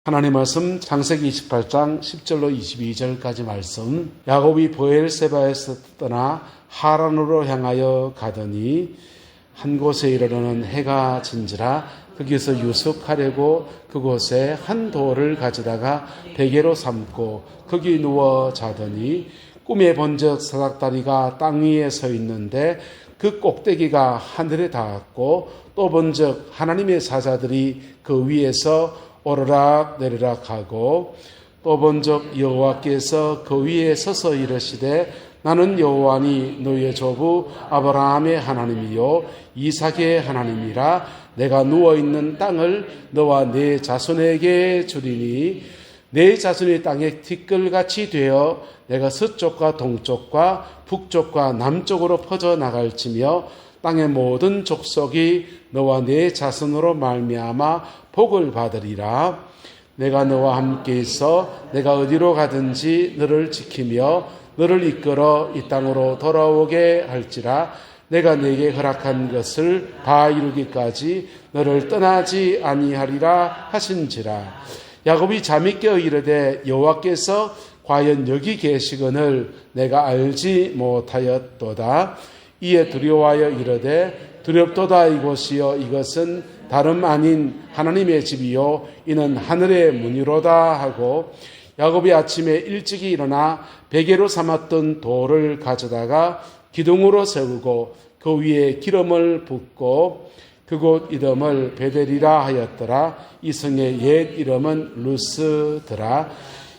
하나님 말씀 창세기 28장 10절로 22절까지 말씀. 야곱이 브엘세바에서 떠나 하란으로 향하여 가더니 한 곳에 이르러는 해가 진지라 거기서 유숙하려고 그곳에 한 돌을 가져다가 베개로 삼고 거기 누워 자더니 꿈에 본적 사닥다리가 땅 위에 서 있는데 그 꼭대기가 하늘에 닿았고 또 본적 하나님의 사자들이 그 위에서 오르락 내리락 하고 또 본적 여호와께서 그 위에 서서 이르시되 나는 여호와니 너희의 조부 아브라함의 하나님이요 이삭의 하나님이라 내가 누워있는 땅을 너와 네 자손에게 주리니 내 자손의 땅에 티끌같이 되어 내가 서쪽과 동쪽과 북쪽과 남쪽으로 퍼져나갈지며 땅의 모든 족속이 너와 네 자손으로 말미암아 복을 받으리라. 내가 너와 함께 있어 내가 어디로 가든지 너를 지키며 너를 이끌어 이 땅으로 돌아오게 할지라. 내가 네게 허락한 것을 다 이루기까지 너를 떠나지 아니하리라 하신지라. 야곱이 잠이 깨어 이르되 여호와께서 과연 여기 계시거늘 내가 알지 못하였도다. 이에 두려워하여 이르되 두렵도다 이곳이여 이것은 다름 아닌 하나님의 집이요 이는 하늘의 문이로다 하고 야곱이 아침에 일찍이 일어나 베개로 삼았던 돌을 가져다가 기둥으로 세우고 그 위에 기름을 붓고 그곳 이름을 베델이라 하였더라. 이 성의 옛 이름은 루스더라.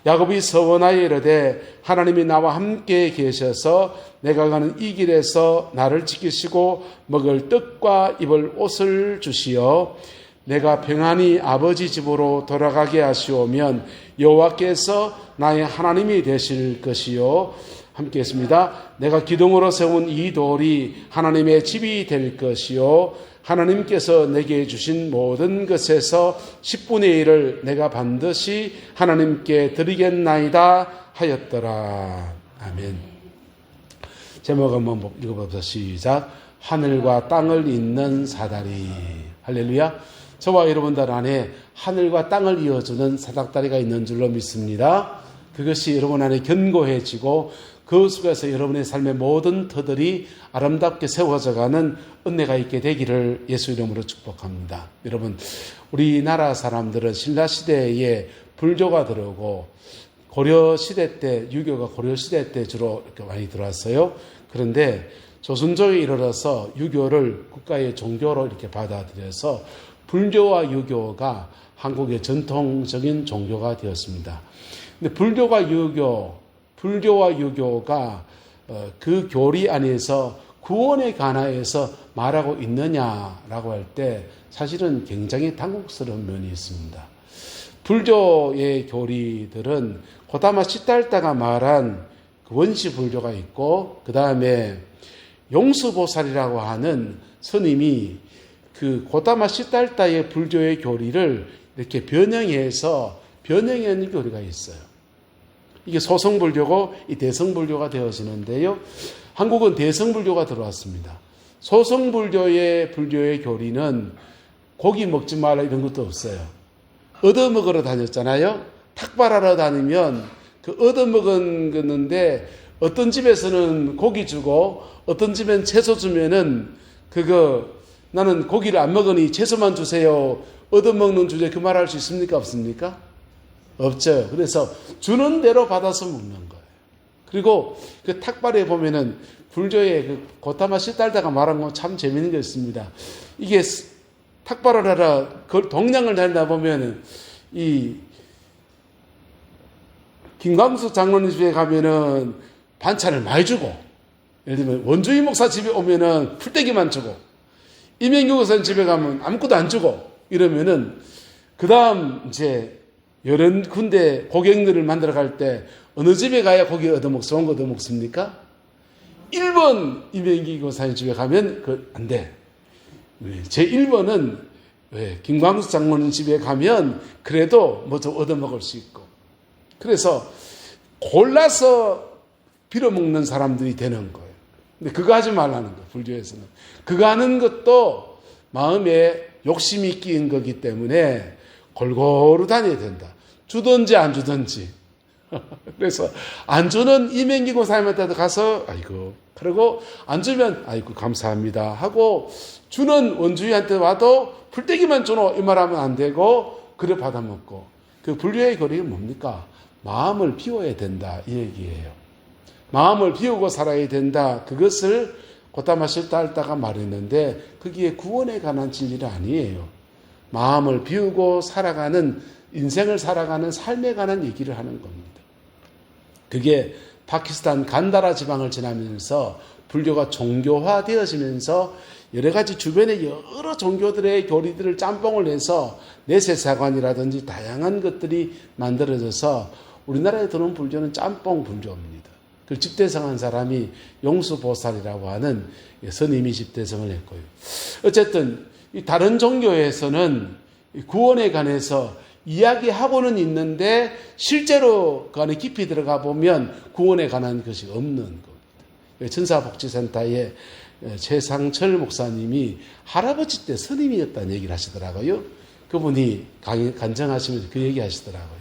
야곱이 서원하여 이르되 하나님이 나와 함께 계셔서 내가 가는 이 길에서 나를 지키시고 먹을 떡과 입을 옷을 주시어 내가 평안히 아버지 집으로 돌아가게 하시오면 여호와께서 나의 하나님이 되실 것이요. 함께 했습니다. 내가 기둥으로 세운 이 돌이 하나님의 집이 될 것이요. 하나님께서 내게 주신 모든 것에서 10분의 1을 내가 반드시 하나님께 드리겠나이다 하였더라. 아멘. 제목 한번 읽어봅시다. 시작. 하늘과 땅을 잇는 사다리. 할렐루야. 저와 여러분들 안에 하늘과 땅을 이어주는 사닥다리가 있는 줄로 믿습니다. 그것이 여러분 안에 견고해지고 그 속에서 여러분의 삶의 모든 터들이 아름답게 세워져가는 은혜가 있게 되기를 예수 이름으로 축복합니다. 여러분, 우리나라 사람들은 신라시대에 불교가 들어오고 고려시대 때, 유교가 고려시대 때 주로 이렇게 많이 들어왔어요. 그런데 조선조에 이르러서 유교를 국가의 종교로 이렇게 받아들여서 불교와 유교가 한국의 전통적인 종교가 되었습니다. 근데 불교와 유교가 그 교리 안에서 구원에 관하여서 말하고 있느냐라고 할 때 사실은 굉장히 당혹스러운 면이 있습니다. 불교의 교리들은 고다마 시달다가 말한 그 원시 불교가 있고 그 다음에 용수보살이라고 하는 스님이 그 고다마 시달다의 불교의 교리를 이렇게 변형해서 변형한 교리가 있어요. 이게 소성불교고 이 대성불교가 되어지는데요. 한국은 대성불교가 들어왔습니다. 소성불교의 불교의 교리는 고기 먹지 말라 이런 것도 없어요. 얻어먹으러 다녔잖아요. 탁발하러 다니면 그 얻어먹었는데 어떤 집에서는 고기 주고 어떤 집엔 채소 주면은 나는 고기를 안 먹으니 채소만 주세요. 얻어먹는 주제에 그 말할 수 있습니까? 없습니까? 없죠. 그래서 주는 대로 받아서 먹는 거예요. 그리고 그 탁발에 보면은 불교의 그 고타마 시달다가 말한 건 참 재밌는 게 있습니다. 이게 탁발을 하라 그 동량을 달다 보면은 이 김광수 장로님 집에 가면은 반찬을 많이 주고, 예를 들면 원주희 목사 집에 오면은 풀떼기만 주고, 이명규 목사님 집에 가면 아무것도 안 주고 이러면은 그 다음 이제 여러 군데 고객들을 만들어 갈 때 어느 집에 가야 고기 좋은 거 얻어먹습니까? 1번 이명기 목사님 집에 가면 안 돼. 제 1번은 김광수 장로님 집에 가면 그래도 뭐 좀 얻어먹을 수 있고. 그래서 골라서 빌어먹는 사람들이 되는 거예요. 근데 그거 하지 말라는 거예요. 불교에서는. 그거 하는 것도 마음에 욕심이 끼인 거기 때문에 골고루 다녀야 된다. 주든지 안 주든지. 그래서 안 주는 이맹기고 사람한테 가서 아이고, 그리고 안 주면 아이고 감사합니다 하고, 주는 원주인한테 와도 풀떼기만 주노 이 말하면 안 되고 그래 받아먹고. 그 분류의 거리가 뭡니까? 마음을 비워야 된다 이 얘기예요. 마음을 비우고 살아야 된다. 그것을 고타마실다 할다가 말했는데 그게 구원에 관한 진리는 아니에요. 마음을 비우고 살아가는, 인생을 살아가는 삶에 관한 얘기를 하는 겁니다. 그게 파키스탄 간다라 지방을 지나면서 불교가 종교화되어지면서 여러 가지 주변의 여러 종교들의 교리들을 짬뽕을 내서 내세사관이라든지 다양한 것들이 만들어져서 우리나라에 들어온 불교는 짬뽕 불교입니다. 그 집대성한 사람이 용수보살이라고 하는 스님이 집대성을 했고요. 어쨌든 다른 종교에서는 구원에 관해서 이야기하고는 있는데 실제로 그 안에 깊이 들어가 보면 구원에 관한 것이 없는 겁니다. 천사복지센터의 최상철 목사님이 할아버지 때 스님이었다는 얘기를 하시더라고요. 그분이 간증하시면서 그 얘기 하시더라고요.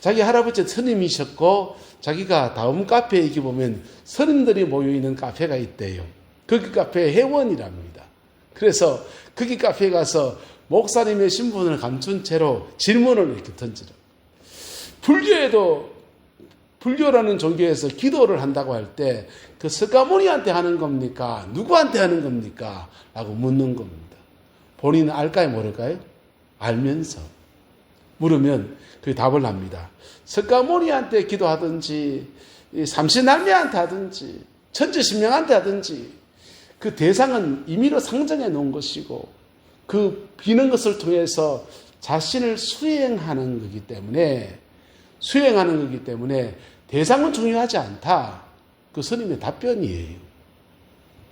자기 할아버지 스님이셨고 자기가 다음 카페에 이렇게 보면 스님들이 모여있는 카페가 있대요. 거기 카페에 회원이랍니다. 그래서 거기 카페에 가서 목사님의 신분을 감춘 채로 질문을 이렇게 던지라. 불교에도, 불교라는 종교에서 기도를 한다고 할 때 그 석가모니한테 하는 겁니까? 누구한테 하는 겁니까? 라고 묻는 겁니다. 본인은 알까요? 모를까요? 알면서 물으면 그 답을 합니다. 석가모니한테 기도하든지 삼신할매한테 하든지 천지신명한테 하든지 그 대상은 임의로 상정해 놓은 것이고 그 비는 것을 통해서 자신을 수행하는 거기 때문에 대상은 중요하지 않다. 그 스님의 답변이에요.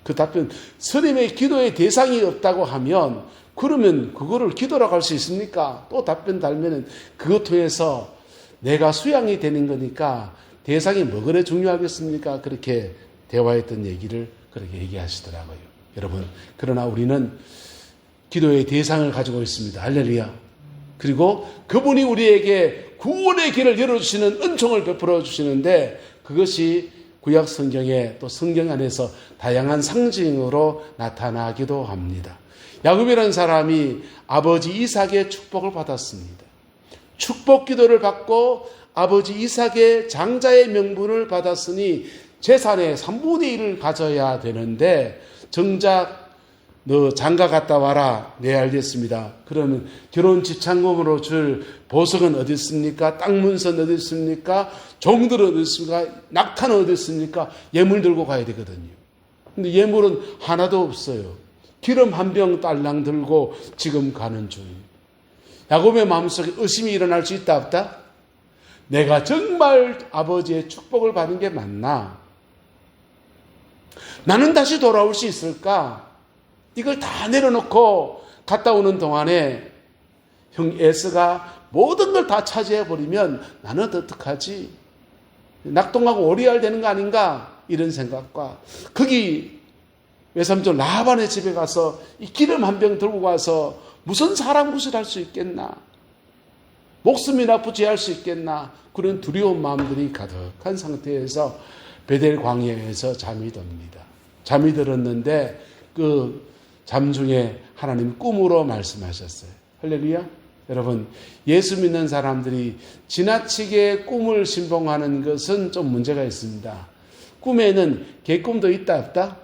그 답변, 스님의 기도의 대상이 없다고 하면 그러면 그거를 기도라고 할 수 있습니까? 또 답변 달면은 그것 통해서 내가 수양이 되는 거니까 대상이 뭐 그래 중요하겠습니까? 그렇게 대화했던 얘기를 그렇게 얘기하시더라고요. 여러분, 그러나 우리는 기도의 대상을 가지고 있습니다. 할렐루야. 그리고 그분이 우리에게 구원의 길을 열어주시는 은총을 베풀어 주시는데 그것이 구약 성경에 또 성경 안에서 다양한 상징으로 나타나기도 합니다. 야곱이라는 사람이 아버지 이삭의 축복을 받았습니다. 축복 기도를 받고 아버지 이삭의 장자의 명분을 받았으니 재산의 3분의 1을 가져야 되는데 정작 너 장가 갔다 와라. 네, 알겠습니다. 그러면 결혼 집창금으로 줄 보석은 어디 있습니까? 땅 문선 어디 있습니까? 종들은 어디 있습니까? 낙타는 어디 있습니까? 예물 들고 가야 되거든요. 근데 예물은 하나도 없어요. 기름 한 병 딸랑 들고 지금 가는 중입니다. 야곱의 마음속에 의심이 일어날 수 있다 없다? 내가 정말 아버지의 축복을 받은 게 맞나? 나는 다시 돌아올 수 있을까? 이걸 다 내려놓고 갔다 오는 동안에 형 에스가 모든 걸 다 차지해버리면 나는 어떡하지? 낙동하고 오리알 되는 거 아닌가? 이런 생각과 거기 외삼촌 라반의 집에 가서 이 기름 한 병 들고 가서 무슨 사람 구실할 수 있겠나? 목숨이나 부지할 수 있겠나? 그런 두려운 마음들이 가득한 상태에서 베델 광야에서 잠이 듭니다. 잠이 들었는데 그 잠 중에 하나님 꿈으로 말씀하셨어요. 할렐루야. 여러분, 예수 믿는 사람들이 지나치게 꿈을 신봉하는 것은 좀 문제가 있습니다. 꿈에는 개꿈도 있다 없다?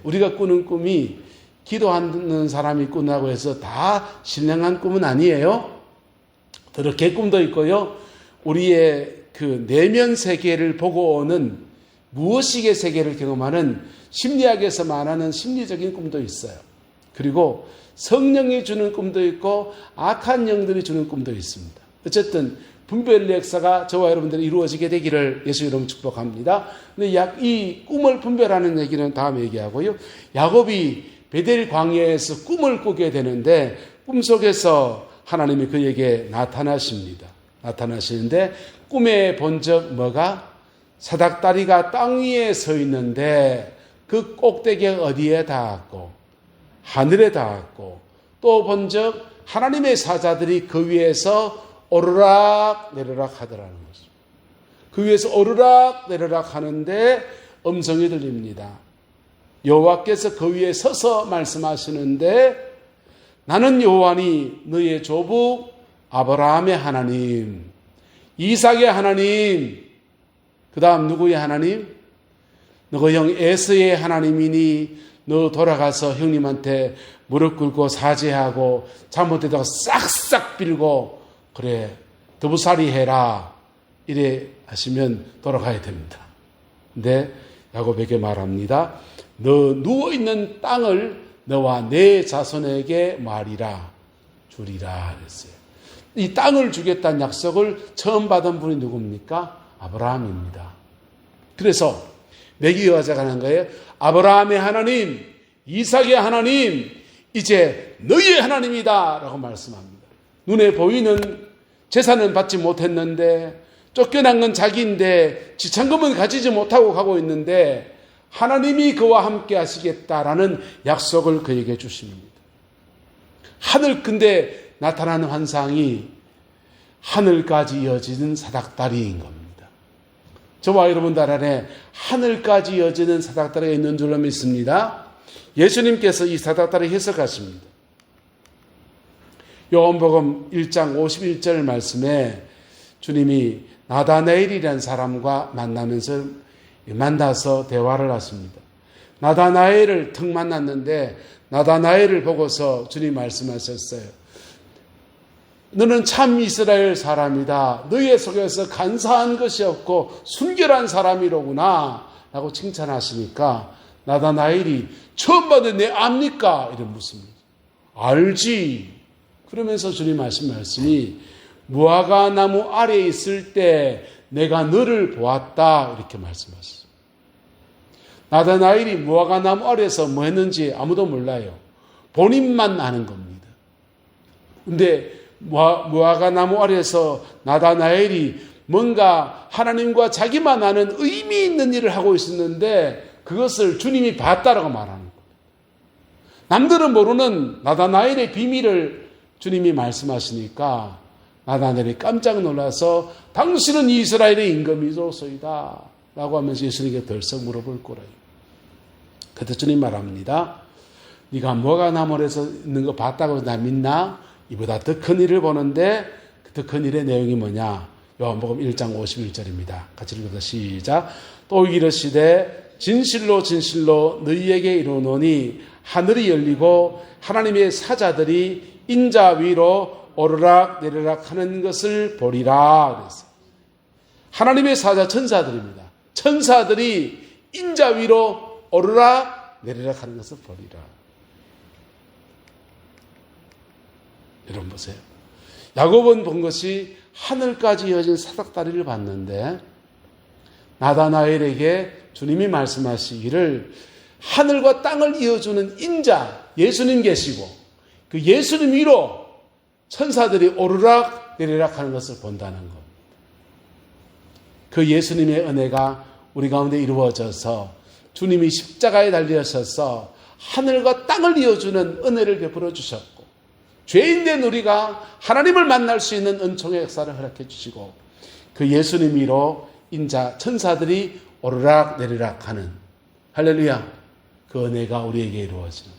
우리가 꾸는 꿈이 기도하는 사람이 꾼다고 해서 다 신령한 꿈은 아니에요. 더러 개꿈도 있고요. 우리의 그 내면 세계를 보고 오는 무의식의 세계를 경험하는 심리학에서 말하는 심리적인 꿈도 있어요. 그리고 성령이 주는 꿈도 있고 악한 영들이 주는 꿈도 있습니다. 어쨌든 분별의 역사가 저와 여러분들이 이루어지게 되기를 예수 이름으로 축복합니다. 근데 이 꿈을 분별하는 얘기는 다음에 얘기하고요. 야곱이 베델 광야에서 꿈을 꾸게 되는데 꿈속에서 하나님이 그에게 나타나시는데 꿈에 본 적 뭐가? 사닥다리가 땅 위에 서 있는데 그 꼭대기가 어디에 닿았고 하늘에 닿았고 또 본 적 하나님의 사자들이 그 위에서 오르락 내리락 하더라는 것입니다. 그 위에서 오르락 내리락 하는데 음성이 들립니다. 여호와께서 그 위에 서서 말씀하시는데 나는 여호와니 너의 조부 아브라함의 하나님, 이삭의 하나님, 그 다음 누구의 하나님? 너희 형 에서의 하나님이니 너 돌아가서 형님한테 무릎 꿇고 사죄하고 잘못되다가 싹싹 빌고 그래 더부살이 해라 이래 하시면 돌아가야 됩니다. 근데 야곱에게 말합니다. 너 누워있는 땅을 너와 내 자손에게 말이라 주리라 그랬어요. 이 땅을 주겠다는 약속을 처음 받은 분이 누굽니까? 아브라함입니다. 그래서 내기 여자가 한 거예요. 아브라함의 하나님, 이삭의 하나님, 이제 너희의 하나님이다 라고 말씀합니다. 눈에 보이는 재산은 받지 못했는데 쫓겨난 건 자기인데 지참금은 가지지 못하고 가고 있는데 하나님이 그와 함께 하시겠다라는 약속을 그에게 주십니다. 근데 나타나는 환상이 하늘까지 이어지는 사닥다리인 겁니다. 저와 여러분들 안에 하늘까지 이어지는 사닥다리가 있는 줄로 믿습니다. 예수님께서 이 사닥다리 해석하십니다. 요한복음 1장 51절 말씀에 주님이 나다나엘이라는 사람과 만나서 대화를 하십니다. 나다나엘을 턱 만났는데 나다나엘을 보고서 주님 말씀하셨어요. 너는 참 이스라엘 사람이다. 너희 속에서 간사한 것이 없고 순결한 사람이로구나 라고 칭찬하시니까 나다나엘이 처음 봤는데 압니까? 이런 묻습니다. 알지. 그러면서 주님 하신 말씀이 무화과 나무 아래에 있을 때 내가 너를 보았다 이렇게 말씀하셨어요. 나다나엘이 무화과 나무 아래에서 뭐 했는지 아무도 몰라요. 본인만 아는 겁니다. 근데 무화과 나무 아래에서 나다나엘이 뭔가 하나님과 자기만 아는 의미 있는 일을 하고 있었는데 그것을 주님이 봤다라고 말하는 거예요. 남들은 모르는 나다나엘의 비밀을 주님이 말씀하시니까 나다나엘이 깜짝 놀라서 당신은 이스라엘의 임금이로소이다 라고 하면서 예수님께 덜썩 물어볼 거래요. 그때 주님 말합니다. 네가 무화과 나무에서 있는 거 봤다고 나 믿나? 이보다 더 큰 일을 보는데 더 큰 일의 내용이 뭐냐? 요한복음 1장 51절입니다. 같이 읽어서 시작. 또 이르시되 진실로 진실로 너희에게 이르노니 하늘이 열리고 하나님의 사자들이 인자 위로 오르락 내리락 하는 것을 보리라 그랬어요. 하나님의 사자 천사들입니다. 천사들이 인자 위로 오르락 내리락 하는 것을 보리라. 여러분 보세요. 야곱은 본 것이 하늘까지 이어진 사닥다리를 봤는데 나다나엘에게 주님이 말씀하시기를 하늘과 땅을 이어주는 인자 예수님 계시고 그 예수님 위로 천사들이 오르락 내리락 하는 것을 본다는 것. 그 예수님의 은혜가 우리 가운데 이루어져서 주님이 십자가에 달리셔서 하늘과 땅을 이어주는 은혜를 베풀어 주셨고 죄인된 우리가 하나님을 만날 수 있는 은총의 역사를 허락해 주시고 그 예수님 위로 인자 천사들이 오르락 내리락 하는 할렐루야 그 은혜가 우리에게 이루어지는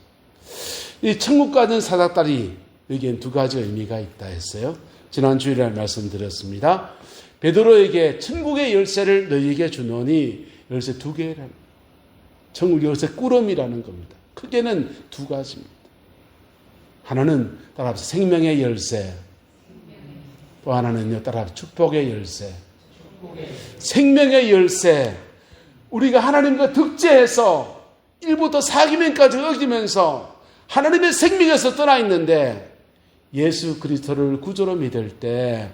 이 천국 가는 사닥다리 여기엔 두 가지 의미가 있다 했어요. 지난 주일에 말씀드렸습니다. 베드로에게 천국의 열쇠를 너희에게 주노니 열쇠 두 개라는 천국 열쇠 꾸러미라는 겁니다. 크게는 두 가지입니다. 하나는 따라서 생명의 열쇠, 또 하나는요 따라서 축복의 열쇠. 생명의 열쇠, 우리가 하나님과 득제해서 1부터 4기면까지 어기면서 하나님의 생명에서 떠나 있는데 예수 그리스도를 구주로 믿을 때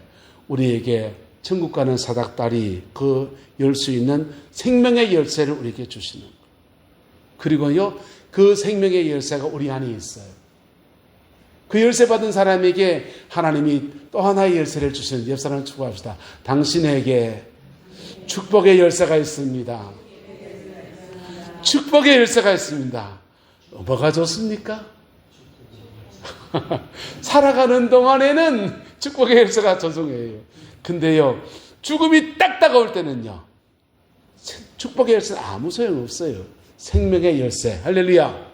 우리에게 천국 가는 사닥다리 그 열 수 있는 생명의 열쇠를 우리에게 주시는 거예요. 그리고요 그 생명의 열쇠가 우리 안에 있어요. 그 열쇠 받은 사람에게 하나님이 또 하나의 열쇠를 주시는 옆 사람을 축복합시다. 당신에게 축복의 열쇠가 있습니다. 축복의 열쇠가 있습니다. 뭐가 좋습니까? 살아가는 동안에는 축복의 열쇠가 전송이에요. 근데요, 죽음이 딱 다가올 때는요, 축복의 열쇠는 아무 소용없어요. 생명의 열쇠. 할렐루야.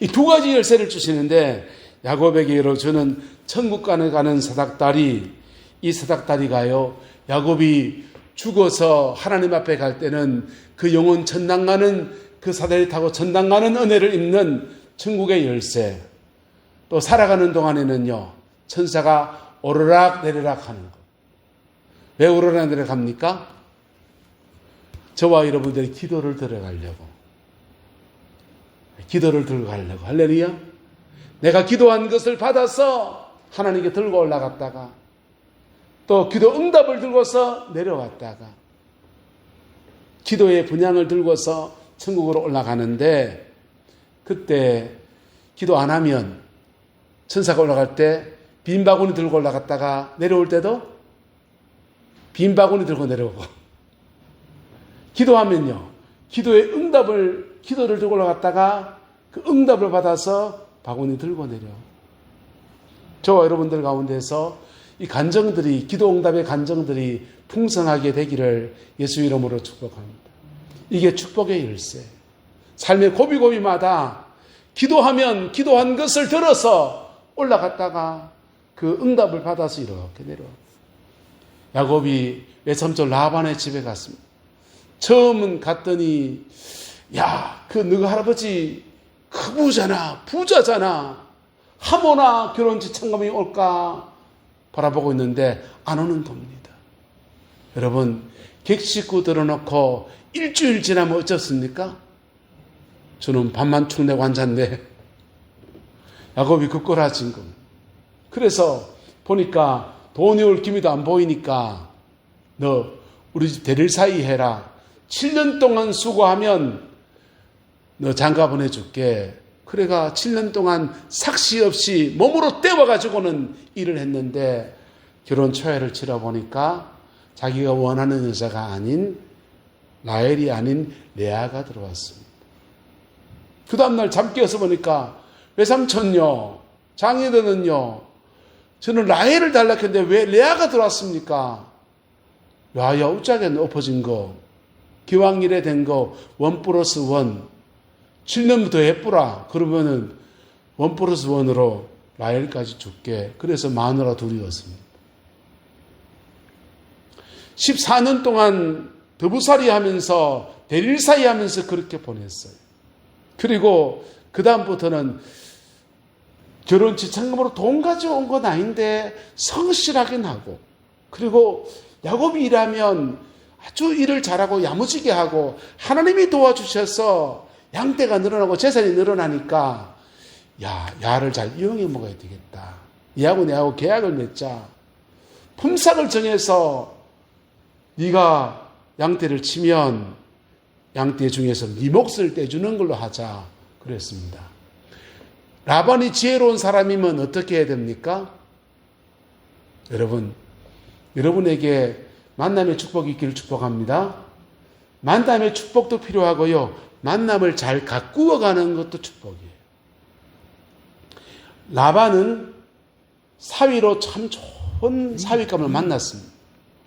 이 두 가지 열쇠를 주시는데, 야곱에게 주는 천국간에 가는 사닥다리, 이 사닥다리가요, 야곱이 죽어서 하나님 앞에 갈 때는 그 영혼 천당 가는, 그 사다리 타고 천당 가는 은혜를 입는 천국의 열쇠. 또 살아가는 동안에는요, 천사가 오르락 내리락 하는 것. 왜 오르락 내리락 합니까? 저와 여러분들이 기도를 들어가려고. 기도를 들고 가려고. 할렐루야. 내가 기도한 것을 받아서 하나님께 들고 올라갔다가 또 기도 응답을 들고서 내려왔다가 기도의 분향을 들고서 천국으로 올라가는데, 그때 기도 안 하면 천사가 올라갈 때 빈 바구니 들고 올라갔다가 내려올 때도 빈 바구니 들고 내려오고, 기도하면요, 기도를 들고 올라갔다가 그 응답을 받아서 바구니 들고 내려. 저와 여러분들 가운데서 이 간정들이, 기도 응답의 간정들이 풍성하게 되기를 예수 이름으로 축복합니다. 이게 축복의 열쇠. 삶의 고비고비마다 기도하면 기도한 것을 들어서 올라갔다가 그 응답을 받아서 이렇게 내려와. 야곱이 외삼촌 라반의 집에 갔습니다. 처음은 갔더니, 야, 그 너희 할아버지 부자잖아. 하모나 결혼식 청감이 올까 바라보고 있는데 안 오는 겁니다. 여러분, 객식구 들어놓고 일주일 지나면 어쩌습니까? 저는 밥만 축 내고 앉았네. 야곱이 급골아진 겁니다. 그래서 보니까 돈이 올 기미도 안 보이니까 너 우리 집 대릴 사이 해라. 7년 동안 수고하면 너 장가 보내줄게. 그래가 7년 동안 삭시 없이 몸으로 때워가지고는 일을 했는데 결혼 초회를 치러보니까 자기가 원하는 여자가 아닌, 라헬이 아닌 레아가 들어왔습니다. 그 다음날 잠 깨어서 보니까, 외삼촌요, 장인어른은요, 저는 라헬을 달라고 했는데 왜 레아가 들어왔습니까? 야야, 우짜게 엎어진 거, 기왕이래 된 거, 1+1, 7년부터 해뿌라. 그러면은 1+1으로 라헬까지 줄게. 그래서 마누라 둘이었습니다. 14년 동안 더부살이 하면서, 대릴사이 하면서 그렇게 보냈어요. 그리고 그 다음부터는 결혼치 청금으로 돈 가져온 건 아닌데 성실하긴 하고, 그리고 야곱이 일하면 아주 일을 잘하고 야무지게 하고, 하나님이 도와주셔서 양떼가 늘어나고 재산이 늘어나니까, 야를 잘 이용해 먹어야 되겠다. 얘하고 내하고 계약을 맺자. 품삯을 정해서 네가 양떼를 치면 양떼 중에서 네 몫을 떼주는 걸로 하자. 그랬습니다. 라반이 지혜로운 사람이면 어떻게 해야 됩니까? 여러분에게 만남의 축복이 있기를 축복합니다. 만남의 축복도 필요하고요, 만남을 잘 가꾸어가는 것도 축복이에요. 라반은 사위로 참 좋은 사위감을 만났습니다.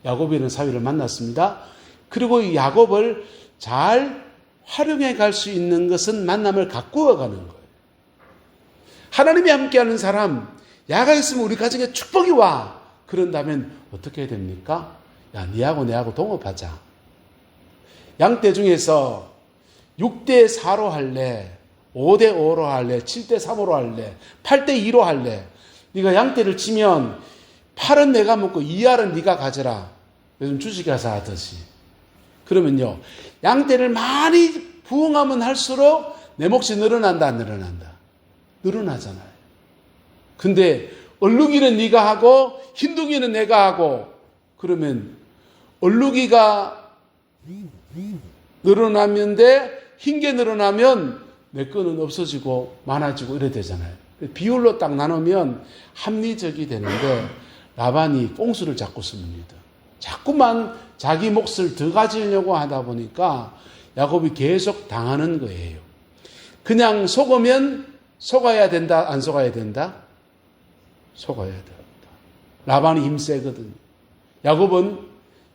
야곱이라는 사위를 만났습니다. 그리고 이 야곱을 잘 활용해 갈 수 있는 것은 만남을 가꾸어가는 거예요. 하나님이 함께하는 사람, 야가 있으면 우리 가정에 축복이 와. 그런다면 어떻게 해야 됩니까? 야, 니하고 내하고 동업하자. 양떼 중에서 6대4로 할래? 5대5로 할래? 7대3으로 할래? 8대2로 할래? 네가 양떼를 치면 8은 내가 먹고 2알은 네가 가져라. 요즘 주식회사 하듯이. 그러면요, 양떼를 많이 부응하면 할수록 내 몫이 늘어난다, 안 늘어난다? 늘어나잖아요. 근데 얼룩이는 네가 하고 흰둥이는 내가 하고, 그러면 얼룩이가 늘어나면데 흰 게 늘어나면 내 거는 없어지고 많아지고 이래 되잖아요. 비율로 딱 나누면 합리적이 되는데, 라반이 꽁수를 자꾸 씁니다. 자꾸만 자기 몫을 더 가지려고 하다 보니까 야곱이 계속 당하는 거예요. 그냥 속으면 속아야 된다, 안 속아야 된다? 속아야 된다. 라반이 힘세거든요. 야곱은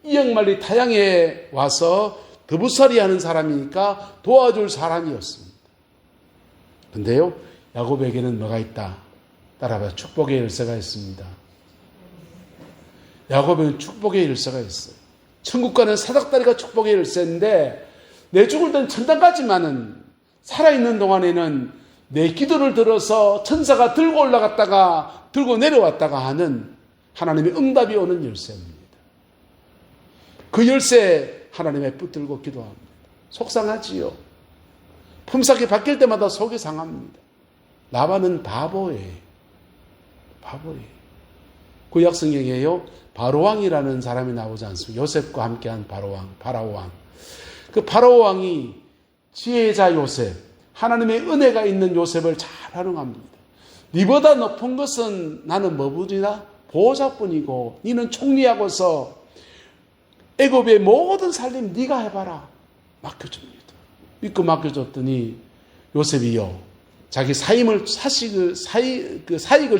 이역만리 타양에 와서 더부살이 하는 사람이니까 도와줄 사람이었습니다. 근데요, 야곱에게는 뭐가 있다? 따라봐요. 축복의 열쇠가 있습니다. 야곱에는 축복의 열쇠가 있어요. 천국 가는 사닥다리가 축복의 열쇠인데, 내 죽을 땐 천당까지만은 살아있는 동안에는 내 기도를 들어서 천사가 들고 올라갔다가 들고 내려왔다가 하는 하나님의 응답이 오는 열쇠입니다. 그 열쇠 하나님의 붙들고 기도합니다. 속상하지요. 품삯이 바뀔 때마다 속이 상합니다. 라반은 바보예요. 구약 성경에요, 바로왕이라는 사람이 나오지 않습니까? 요셉과 함께한 바라오왕. 그 바라오왕이 지혜자 요셉, 하나님의 은혜가 있는 요셉을 잘 활용합니다. 니보다 높은 것은 나는 뭐부리나? 보호자뿐이고 니는 총리하고서 애굽의 모든 살림 네가 해봐라. 맡겨줍니다. 믿고 맡겨줬더니 요셉이요, 자기 사익을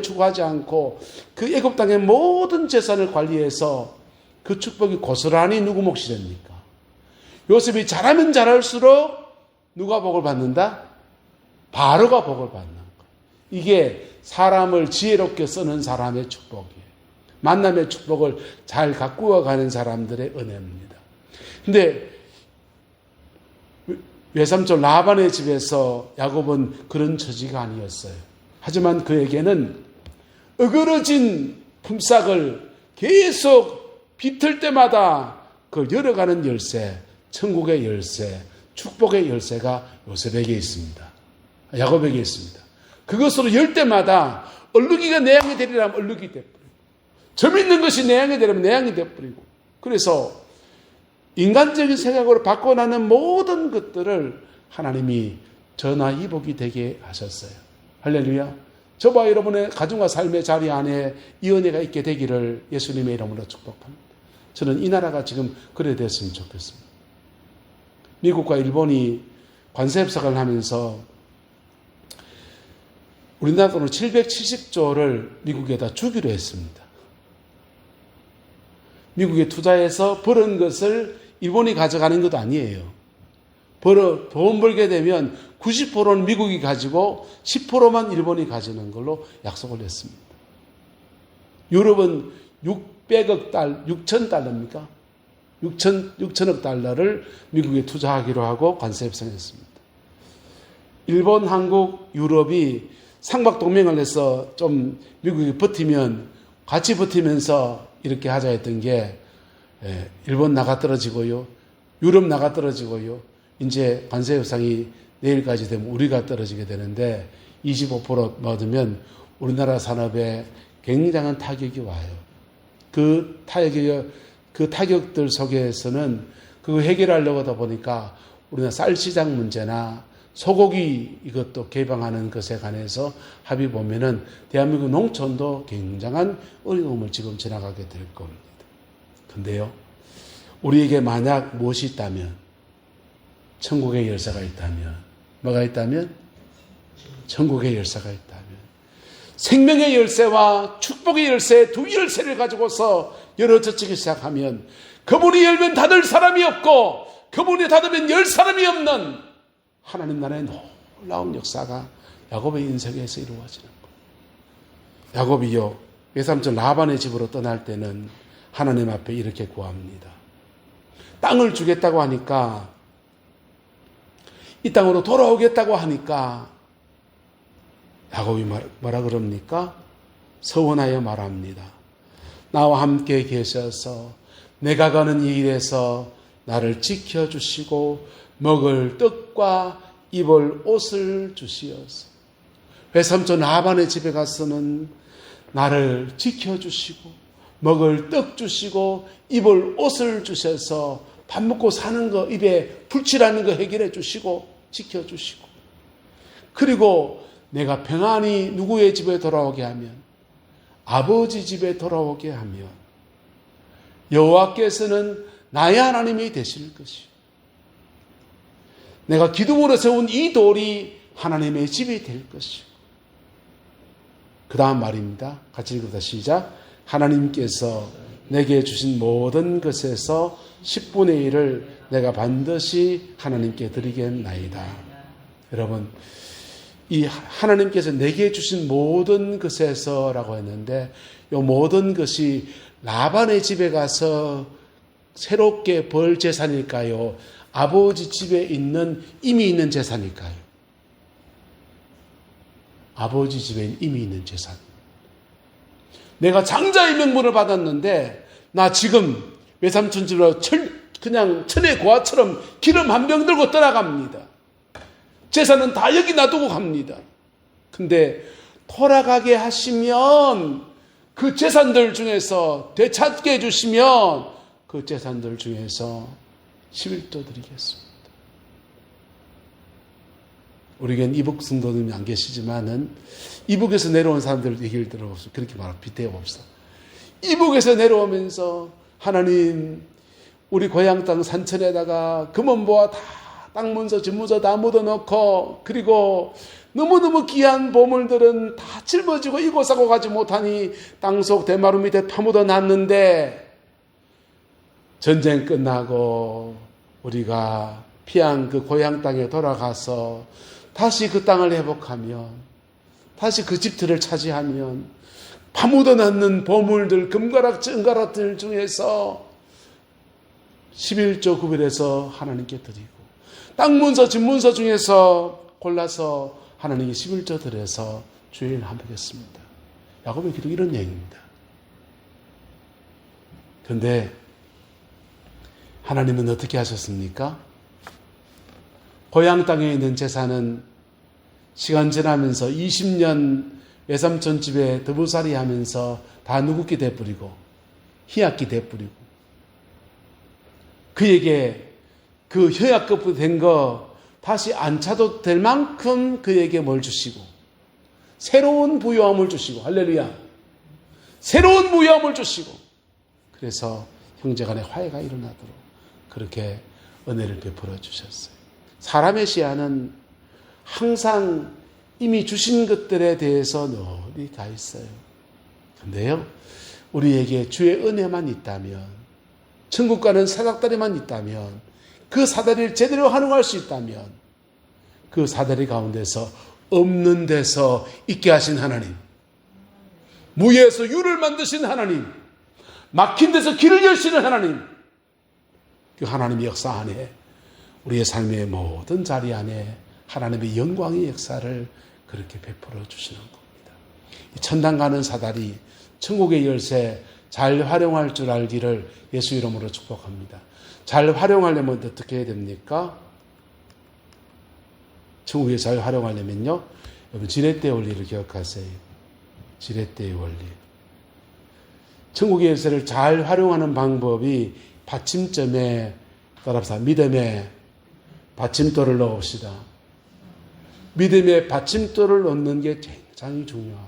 추구하지 않고 그 애굽 땅의 모든 재산을 관리해서 그 축복이 고스란히 누구 몫이 됩니까? 요셉이 잘하면 잘할수록 누가 복을 받는다? 바로가 복을 받는 거예요. 이게 사람을 지혜롭게 쓰는 사람의 축복이에요. 만남의 축복을 잘 가꾸어 가는 사람들의 은혜입니다. 근데 외삼촌 라반의 집에서 야곱은 그런 처지가 아니었어요. 하지만 그에게는 어그러진 품삯을 계속 비틀 때마다 그걸 열어가는 열쇠, 천국의 열쇠, 축복의 열쇠가 요셉에게 있습니다. 야곱에게 있습니다. 그것으로 열 때마다 얼룩이가 내 양이 되리라면 얼룩이 되버리고, 점 있는 것이 내 양이 되려면 내 양이 되버리고, 그래서 인간적인 생각으로 바꿔나는 모든 것들을 하나님이 전화위복이 되게 하셨어요. 할렐루야. 저와 여러분의 가정과 삶의 자리 안에 이 은혜가 있게 되기를 예수님의 이름으로 축복합니다. 저는 이 나라가 지금 그래 됐으면 좋겠습니다. 미국과 일본이 관세 협상을 하면서 우리나라 돈으로 770조를 미국에다 주기로 했습니다. 미국에 투자해서 벌은 것을 일본이 가져가는 것도 아니에요. 돈 벌게 되면 90%는 미국이 가지고 10%만 일본이 가지는 걸로 약속을 했습니다. 유럽은 6천 달러입니까? 6천억 달러를 미국에 투자하기로 하고 관세 협상했습니다. 일본, 한국, 유럽이 삼각동맹을 해서 좀 미국이 버티면 같이 버티면서 이렇게 하자 했던 게, 일본 나가 떨어지고요, 유럽 나가 떨어지고요, 이제 관세 협상이 내일까지 되면 우리가 떨어지게 되는데 25% 얻으면 우리나라 산업에 굉장한 타격이 와요. 그 타격들 속에서는 그거 해결하려고 하다 보니까 우리나라 쌀 시장 문제나 소고기 이것도 개방하는 것에 관해서 합의 보면은 대한민국 농촌도 굉장한 어려움을 지금 지나가게 될 겁니다. 근데요, 우리에게 만약 무엇이 있다면, 천국의 열쇠가 있다면, 뭐가 있다면? 천국의 열쇠가 있다면, 생명의 열쇠와 축복의 열쇠, 두 열쇠를 가지고서 열어젖히기 시작하면, 그분이 열면 닫을 사람이 없고 그분이 닫으면 열 사람이 없는 하나님 나라의 놀라운 역사가 야곱의 인생에서 이루어지는 거예요. 야곱이요, 외삼촌 라반의 집으로 떠날 때는 하나님 앞에 이렇게 구합니다. 땅을 주겠다고 하니까, 이 땅으로 돌아오겠다고 하니까 야곱이 뭐라 그럽니까? 서원하여 말합니다. 나와 함께 계셔서 내가 가는 이 일에서 나를 지켜주시고 먹을 떡과 입을 옷을 주시어서, 외삼촌 라반의 집에 가서는 나를 지켜주시고 먹을 떡 주시고 입을 옷을 주셔서 밥 먹고 사는 거, 입에 불칠하는 거 해결해 주시고 지켜주시고, 그리고 내가 평안히 누구의 집에 돌아오게 하면, 아버지 집에 돌아오게 하면 여호와께서는 나의 하나님이 되실 것이요, 내가 기둥으로 세운 이 돌이 하나님의 집이 될 것이요. 그 다음 말입니다. 같이 읽읍시다. 시작. 하나님께서 내게 주신 모든 것에서 10분의 1을 내가 반드시 하나님께 드리겠나이다. 여러분, 이 하나님께서 내게 주신 모든 것에서라고 했는데, 이 모든 것이 라반의 집에 가서 새롭게 벌 재산일까요? 아버지 집에 있는 이미 있는 재산일까요? 아버지 집에 이미 있는 재산. 내가 장자의 명분을 받았는데 나 지금 외삼촌 집으로 그냥 천의 고아처럼 기름 한 병 들고 떠나갑니다. 재산은 다 여기 놔두고 갑니다. 근데 돌아가게 하시면 그 재산들 중에서 되찾게 해주시면 그 재산들 중에서 11조 드리겠습니다. 우리에겐 이북 성도님이 안 계시지만은 이북에서 내려온 사람들 얘기를 들어봅시다. 그렇게 말하고 빗대어 봅시다. 이북에서 내려오면서 하나님 우리 고향 땅 산천에다가 금은보화 다 땅문서 집문서 다 묻어놓고 그리고 너무너무 귀한 보물들은 다 짊어지고 이곳하고 가지 못하니 땅속 대마루 밑에 파묻어 놨는데 전쟁 끝나고 우리가 피한 그 고향 땅에 돌아가서 다시 그 땅을 회복하면 다시 그 집들을 차지하면 파묻어 놨는 보물들 금가락지 은가락들 중에서 11조 구별해서 하나님께 드리고 땅문서 집문서 중에서 골라서 하나님께 11조 드려서 주일 하겠습니다. 야곱의 기도 이런 얘기입니다. 그런데 하나님은 어떻게 하셨습니까? 고향 땅에 있는 재산은 시간 지나면서 20년 외삼촌 집에 더부살이 하면서 다 누구께 되뿌리고 희약기 되뿌리고 그에게 그 허약급 된 거 다시 안 차도 될 만큼 그에게 뭘 주시고 새로운 부유함을 주시고 할렐루야 새로운 부유함을 주시고 그래서 형제간의 화해가 일어나도록 그렇게 은혜를 베풀어 주셨어요. 사람의 시야는 항상 이미 주신 것들에 대해서 널리 가 있어요. 그런데요, 우리에게 주의 은혜만 있다면, 천국 가는 사닥다리만 있다면, 그 사다리를 제대로 활용할 수 있다면, 그 사다리 가운데서 없는 데서 있게 하신 하나님, 무에서 유를 만드신 하나님, 막힌 데서 길을 여시는 하나님, 그 하나님의 역사 안에 우리의 삶의 모든 자리 안에 하나님의 영광의 역사를 그렇게 베풀어 주시는 겁니다. 천당 가는 사다리, 천국의 열쇠 잘 활용할 줄 알기를 예수 이름으로 축복합니다. 잘 활용하려면 어떻게 해야 됩니까? 천국에 잘 활용하려면요, 여러분 지렛대 원리를 기억하세요. 지렛대의 원리. 천국의 열쇠를 잘 활용하는 방법이 받침점에 따라서 믿음의 받침돌을 넣읍시다. 믿음의 받침돌을 넣는 게 굉장히 중요합니다.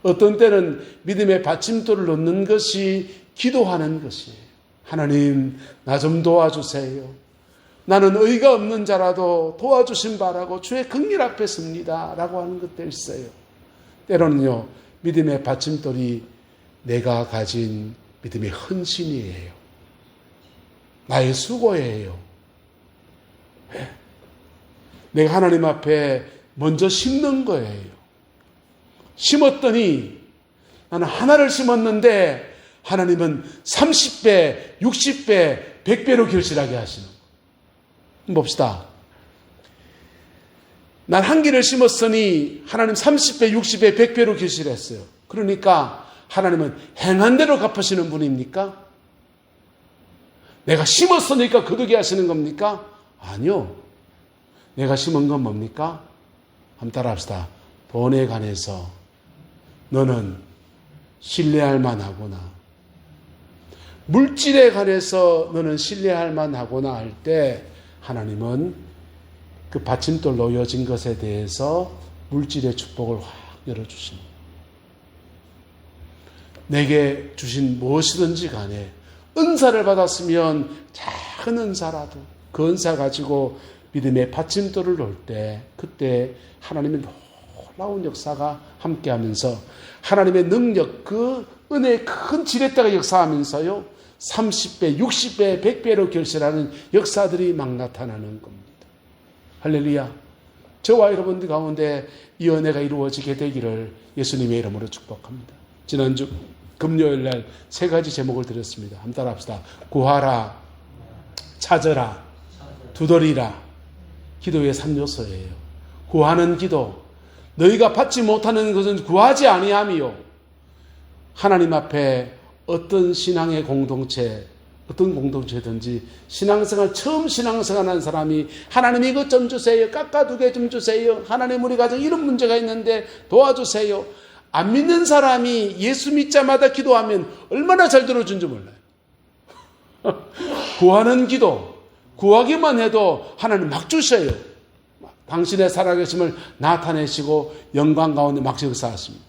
어떤 때는 믿음의 받침돌을 넣는 것이 기도하는 것이에요. 하나님, 나 좀 도와주세요. 나는 의가 없는 자라도 도와주신 바라고 주의 긍휼 앞에 섭니다. 라고 하는 것도 있어요. 때로는요, 믿음의 받침돌이 내가 가진 믿음의 헌신이에요. 나의 수고예요. 내가 하나님 앞에 먼저 심는 거예요. 심었더니 나는 하나를 심었는데 하나님은 30배, 60배, 100배로 결실하게 하시는 거예요. 봅시다. 난 한 길을 심었으니 하나님 30배, 60배, 100배로 결실했어요. 그러니까 하나님은 행한 대로 갚으시는 분입니까? 내가 심었으니까 거두게 하시는 겁니까? 아니요. 내가 심은 건 뭡니까? 한번 따라합시다. 돈에 관해서 너는 신뢰할 만하구나. 물질에 관해서 너는 신뢰할 만하구나 할 때 하나님은 그 받침돌 놓여진 것에 대해서 물질의 축복을 확 열어주십니다. 내게 주신 무엇이든지 간에 은사를 받았으면 작은 은사라도 그 은사 가지고 믿음의 받침돌을 놓을 때 그때 하나님의 놀라운 역사가 함께하면서 하나님의 능력 그 은혜의 큰 지렛대가 역사하면서요 30배, 60배, 100배로 결실하는 역사들이 막 나타나는 겁니다. 할렐루야. 저와 여러분들 가운데 이 은혜가 이루어지게 되기를 예수님의 이름으로 축복합니다. 지난주 금요일날 3가지 제목을 드렸습니다. 한번 따라합시다. 구하라, 찾으라, 두드리라. 기도의 3요소예요. 구하는 기도. 너희가 받지 못하는 것은 구하지 아니함이요. 하나님 앞에 어떤 신앙의 공동체, 어떤 공동체든지 신앙생활, 처음 신앙생활 한 사람이 하나님 이것 좀 주세요. 깎아두개 좀 주세요. 하나님 우리 가정 이런 문제가 있는데 도와주세요. 안 믿는 사람이 예수 믿자마자 기도하면 얼마나 잘 들어준지 몰라요. 구하는 기도, 구하기만 해도 하나님 막 주셔요. 당신의 살아계심을 나타내시고 영광 가운데 막 역사하십니다.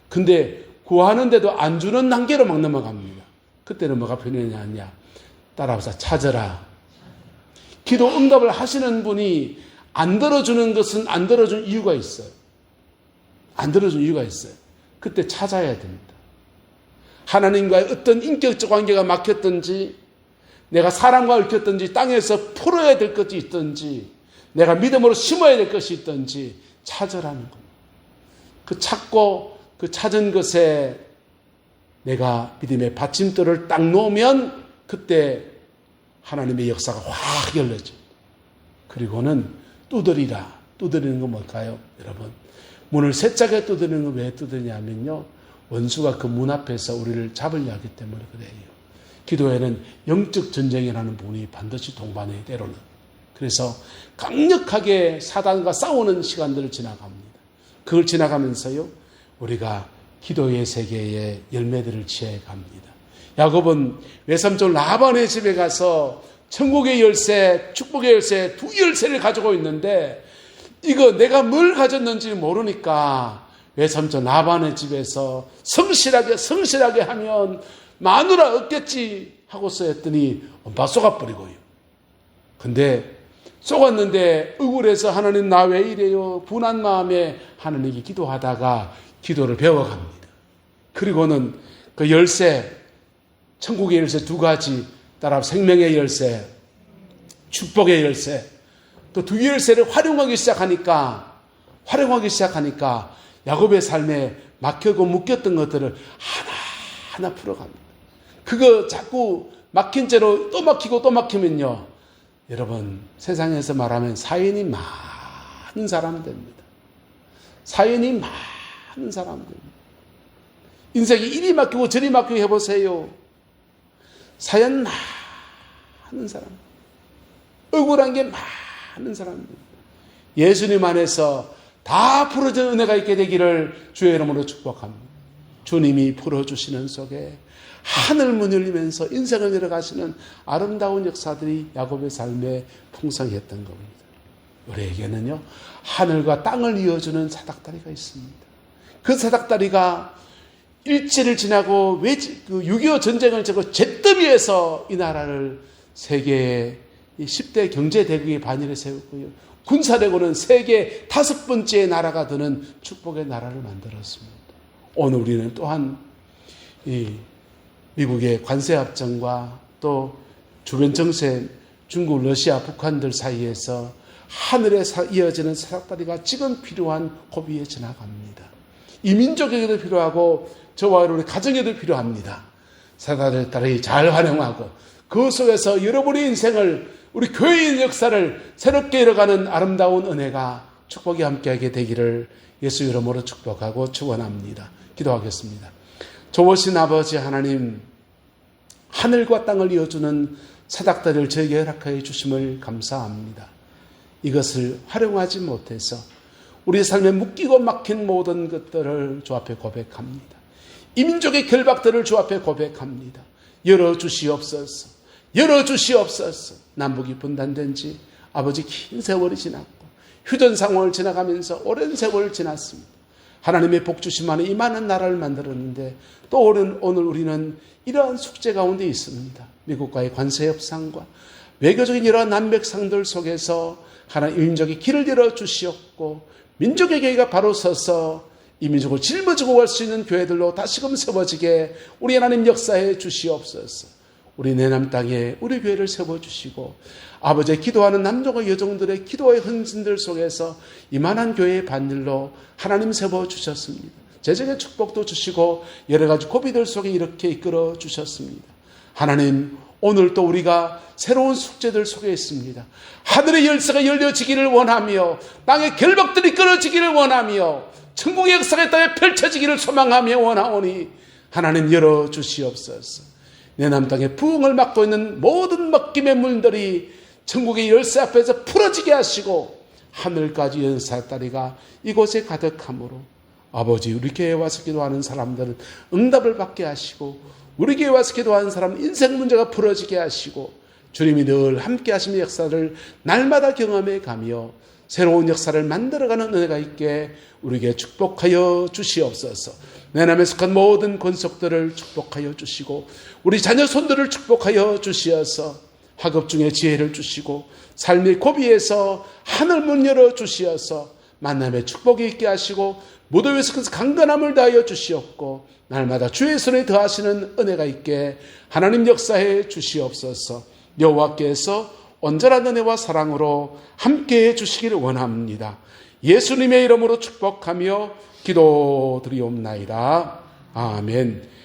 근데 구하는데도 안 주는 단계로 막 넘어갑니다. 그때는 뭐가 필요하냐? 따라합시다. 찾으라. 기도 응답을 하시는 분이 안 들어주는 것은 안 들어준 이유가 있어요. 안 들어준 이유가 있어요. 그때 찾아야 됩니다. 하나님과의 어떤 인격적 관계가 막혔든지, 내가 사람과 얽혔든지, 땅에서 풀어야 될 것이 있든지, 내가 믿음으로 심어야 될 것이 있든지 찾으라는 겁니다. 그 찾고 그 찾은 것에 내가 믿음의 받침돌을 딱 놓으면 그때 하나님의 역사가 확 열려져. 그리고는 두드리라. 두드리는 건 뭘까요? 여러분, 문을 세차게 두드리는 건 왜 두드리냐면요, 원수가 그 문 앞에서 우리를 잡으려 하기 때문에 그래요. 기도에는 영적 전쟁이라는 분이 반드시 동반해요. 때로는. 그래서 강력하게 사단과 싸우는 시간들을 지나갑니다. 그걸 지나가면서요, 우리가 기도의 세계에 열매들을 취해 갑니다. 야곱은 외삼촌 라반의 집에 가서 천국의 열쇠, 축복의 열쇠, 2열쇠를 가지고 있는데 이거 내가 뭘 가졌는지 모르니까 외삼촌 라반의 집에서 성실하게 하면 마누라 얻겠지 하고서 했더니 엄마 쏘가버리고요. 근데 쏘갔는데 억울해서 하나님 나 왜 이래요? 분한 마음에 하나님께 기도하다가 기도를 배워갑니다. 그리고는 그 열쇠, 천국의 열쇠 2가지, 따라 생명의 열쇠, 축복의 열쇠, 또 2열쇠를 활용하기 시작하니까 야곱의 삶에 막혀고 묶였던 것들을 하나하나 풀어갑니다. 그거 자꾸 막힌 채로 또 막히고 또 막히면요, 여러분 세상에서 말하면 사연이 많은 사람 됩니다. 사연이 많은 사람 됩니다. 인생이 이리 막히고 저리 막히고 해보세요. 사연 많은 사람, 억울한 게 많은 사람입니다. 예수님 안에서 다 풀어진 은혜가 있게 되기를 주의 이름으로 축복합니다. 주님이 풀어주시는 속에 하늘 문 열리면서 인생을 열어가시는 아름다운 역사들이 야곱의 삶에 풍성했던 겁니다. 우리에게는요, 하늘과 땅을 이어주는 사닥다리가 있습니다. 그 사닥다리가 일제를 지나고 6.25 전쟁을 지고 잿더미에서 이 나라를 세계의 10대 경제대국의 반열에 세웠고요, 군사력으로는 세계 5번째 나라가 되는 축복의 나라를 만들었습니다. 오늘 우리는 또한 이 미국의 관세 협정과 또 주변 정세, 중국, 러시아, 북한들 사이에서 하늘에 이어지는 사닥다리가 지금 필요한 고비에 지나갑니다. 이 민족에게도 필요하고 저와 여러분의 가정에도 필요합니다. 사닥다리 잘 활용하고 그 속에서 여러분의 인생을, 우리 교회의 역사를 새롭게 이뤄가는 아름다운 은혜가, 축복이 함께하게 되기를 예수 이름으로 축복하고 축원합니다. 기도하겠습니다. 좋으신 아버지 하나님, 하늘과 땅을 이어주는 사닥다리를 저에게 허락하여 주심을 감사합니다. 이것을 활용하지 못해서 우리 삶에 묶이고 막힌 모든 것들을 주 앞에 고백합니다. 이 민족의 결박들을 주 앞에 고백합니다. 열어주시옵소서. 열어주시옵소서. 남북이 분단된 지 아버지 긴 세월이 지났고 휴전 상황을 지나가면서 오랜 세월을 지났습니다. 하나님의 복 주심 안에 이 많은 나라를 만들었는데 또 오늘 우리는 이러한 숙제 가운데 있습니다. 미국과의 관세 협상과 외교적인 이러한 난백상들 속에서 하나님 민족의 길을 열어주시옵고 민족의 교회가 바로 서서 이 민족을 짊어지고 갈 수 있는 교회들로 다시금 세워지게 우리 하나님 역사해 주시옵소서. 우리 내남 땅에 우리 교회를 세워주시고 아버지의 기도하는 남종과 여종들의 기도의 헌신들 속에서 이만한 교회의 반일로 하나님 세워주셨습니다. 재정의 축복도 주시고 여러 가지 고비들 속에 이렇게 이끌어 주셨습니다. 하나님, 오늘 또 우리가 새로운 숙제들 속에 있습니다. 하늘의 열쇠가 열려지기를 원하며 땅의 결박들이 끊어지기를 원하며 천국의 역사가 땅에 펼쳐지기를 소망하며 원하오니 하나님 열어주시옵소서. 내남 땅에 부흥을 막고 있는 모든 먹김의 문들이 천국의 열쇠 앞에서 풀어지게 하시고 하늘까지 연사다리가 이곳에 가득하므로 아버지, 우리 교회에 와서 기도하는 사람들은 응답을 받게 하시고 우리 교회에 와서 기도하는 사람은 인생 문제가 풀어지게 하시고 주님이 늘 함께 하시는 역사를 날마다 경험해 가며 새로운 역사를 만들어가는 은혜가 있게 우리에게 축복하여 주시옵소서. 내남에 속한 모든 권속들을 축복하여 주시고 우리 자녀 손들을 축복하여 주시어서 학업 중에 지혜를 주시고 삶의 고비에서 하늘 문 열어 주시어서 만남의 축복이 있게 하시고 무도에서 강건함을 다하여 주시옵고 날마다 주의 손에 더하시는 은혜가 있게 하나님 역사해 주시옵소서. 여호와께서 온전한 은혜와 사랑으로 함께해 주시기를 원합니다. 예수님의 이름으로 축복하며 기도드리옵나이다. 아멘.